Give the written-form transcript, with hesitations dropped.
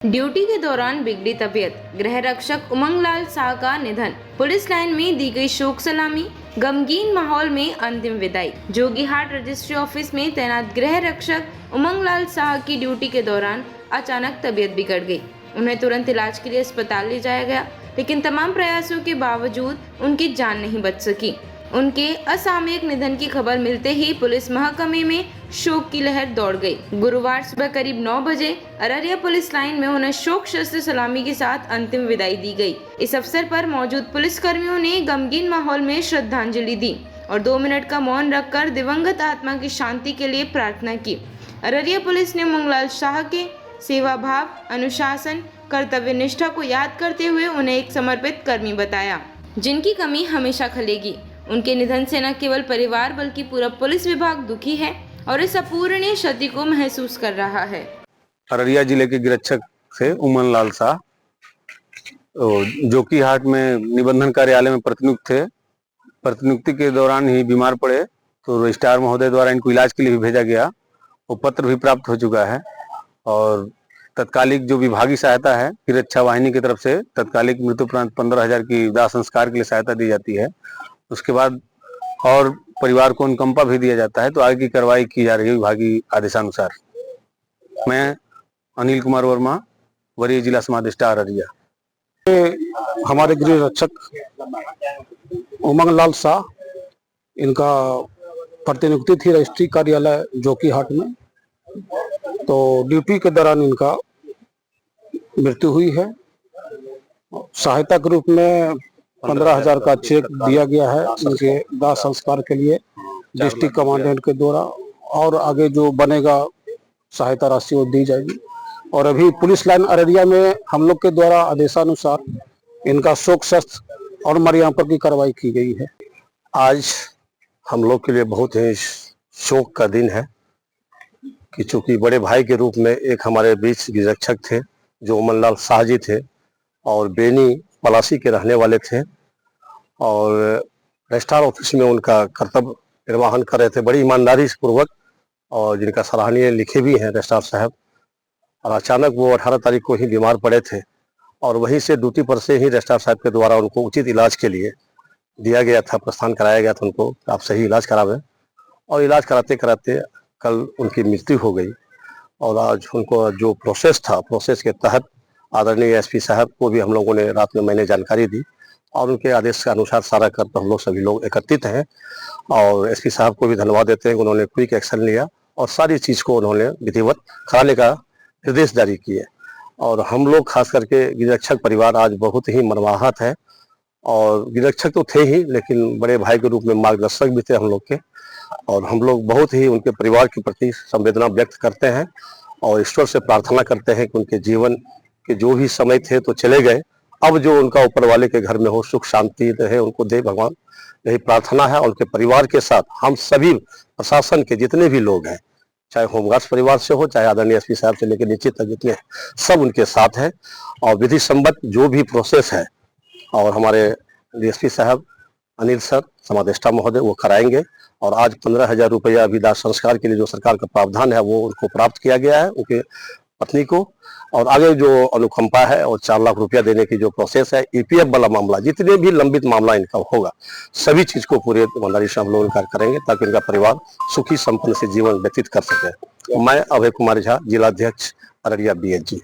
Duty के दौरान बिगड़ी तबीयत, गृह रक्षक उमंग लाल शाह का निधन। पुलिस लाइन में दी गई शोक सलामी, गमगीन माहौल में अंतिम विदाई। जोकीहाट रजिस्ट्री ऑफिस में तैनात गृह रक्षक उमंग लाल शाह की ड्यूटी के दौरान अचानक तबीयत बिगड़ गई। उन्हें तुरंत इलाज के लिए अस्पताल ले जाया गया, लेकिन तमाम प्रयासों के बावजूद उनकी जान नहीं बच सकी। उनके असामयिक निधन की खबर मिलते ही पुलिस महकमे में शोक की लहर दौड़ गई। गुरुवार सुबह करीब 9 बजे अररिया पुलिस लाइन में उन्हें शोक शस्त्र सलामी के साथ अंतिम विदाई दी गई। इस अवसर पर मौजूद पुलिस कर्मियों ने गमगीन माहौल में श्रद्धांजलि दी और 2 मिनट का मौन रखकर दिवंगत आत्मा की शांति के लिए प्रार्थना की। अररिया पुलिस ने उमंग लाल शाह के सेवा भाव, अनुशासन, कर्तव्य निष्ठा को याद करते हुए उन्हें एक समर्पित कर्मी बताया, जिनकी कमी हमेशा खलेगी। उनके निधन से न केवल परिवार बल्कि पूरा पुलिस विभाग दुखी है और इस अपूरणीय क्षति को महसूस कर रहा है। अररिया जिले के गिरक्षक थे उमंग लाल शाह, जोकीहाट में निबंधन कार्यालय में प्रतिनियुक्त थे। प्रतिनियुक्ति के दौरान ही बीमार पड़े तो रजिस्ट्रार महोदय द्वारा इनको इलाज के लिए भी भेजा गया। वो पत्र भी प्राप्त हो चुका है और तत्कालिक जो विभागीय सहायता है फिर रक्षा वाहिनी की तरफ से तत्कालिक मृत्यु उपरांत 15,000 की दाह संस्कार के लिए सहायता दी जाती है। उसके बाद और परिवार को अनुकंपा भी दिया जाता है, तो आगे की कार्रवाई की जा रही है विभागीय आदेशानुसार। मैं अनिल कुमार वर्मा, वरीय जिला समादेष्टा अररिया। हमारे गृह रक्षक उमंग लाल शाह, इनका प्रतिनियुक्ति थी रजिस्ट्री कार्यालय जोकीहाट में, तो ड्यूटी के दौरान इनका मृत्यु हुई है। सहायता के रूप में 15,000 का चेक दिया गया है उनके दाह संस्कार के लिए डिस्ट्रिक्ट कमांडेंट के द्वारा, और आगे जो बनेगा सहायता राशि वो दी जाएगी। और अभी पुलिस लाइन अररिया में हम लोग के द्वारा आदेशानुसार इनका शोक शस्त्र और मरियाम की कार्रवाई की गई है। आज हम लोग के लिए बहुत ही शोक का दिन है कि चूंकि बड़े भाई के रूप में एक हमारे बीच गिरक्षक थे जो उमंग लाल शाह जी थे और बेनी पलासी के रहने वाले थे और रजिस्ट्रार ऑफिस में उनका कर्तव्य निर्वहन कर रहे थे बड़ी ईमानदारी पूर्वक, और जिनका सराहनीय लिखे भी हैं रजिस्ट्रार साहब। और अचानक वो 18 तारीख को ही बीमार पड़े थे और वहीं से ड्यूटी पर से ही रजिस्ट्रार साहब के द्वारा उनको उचित इलाज के लिए दिया गया था, प्रस्थान कराया गया था उनको, आप सही इलाज करावें। और इलाज कराते कराते कल उनकी मृत्यु हो गई। और आज उनको जो प्रोसेस था, प्रोसेस के तहत आदरणीय एसपी साहब को भी हम लोगों ने रात में मैंने जानकारी दी और उनके आदेश के अनुसार सारा कर हम लोग सभी लोग एकत्रित हैं। और एसपी साहब को भी धन्यवाद देते हैं कि उन्होंने क्विक एक्शन लिया और सारी चीज़ को उन्होंने विधिवत कराने का निर्देश जारी किए। और हम लोग खास करके गिरक्षक परिवार आज बहुत ही मर्माहत है। और गिरक्षक तो थे ही, लेकिन बड़े भाई के रूप में मार्गदर्शक भी थे हम लोग के, और हम लोग बहुत ही उनके परिवार के प्रति संवेदना व्यक्त करते हैं और ईश्वर से प्रार्थना करते हैं कि उनके जीवन के जो भी समय थे तो चले गए, अब जो उनका ऊपर वाले के घर में हो, सुख शांति रहे, उनको दे भगवान, यही प्रार्थना है। और उनके परिवार के साथ हम सभी प्रशासन के जितने भी लोग हैं, चाहे होमगार्ड्स परिवार से हो, चाहे आदरणीय एसपी साहब से लेकर नीचे तक जितने, सब उनके साथ हैं। और विधि सम्मत जो भी प्रोसेस है और हमारे डीएसपी साहब अनिल सर समादेष्टा महोदय वो कराएंगे। और आज 15,000 रुपया अभी दाह संस्कार के लिए जो सरकार का प्रावधान है वो उनको प्राप्त किया गया है, उनके पत्नी को। और आगे जो अनुकंपा है और 4 लाख रुपया देने की जो प्रोसेस है, ईपीएफ वाला मामला, जितने भी लंबित मामला इनका होगा, सभी चीज को पूरे ईमानदारी से हम लोग कार्य करेंगे ताकि इनका परिवार सुखी संपन्न से जीवन व्यतीत कर सके। मैं अभय कुमार झा, जिलाध्यक्ष अररिया BHG।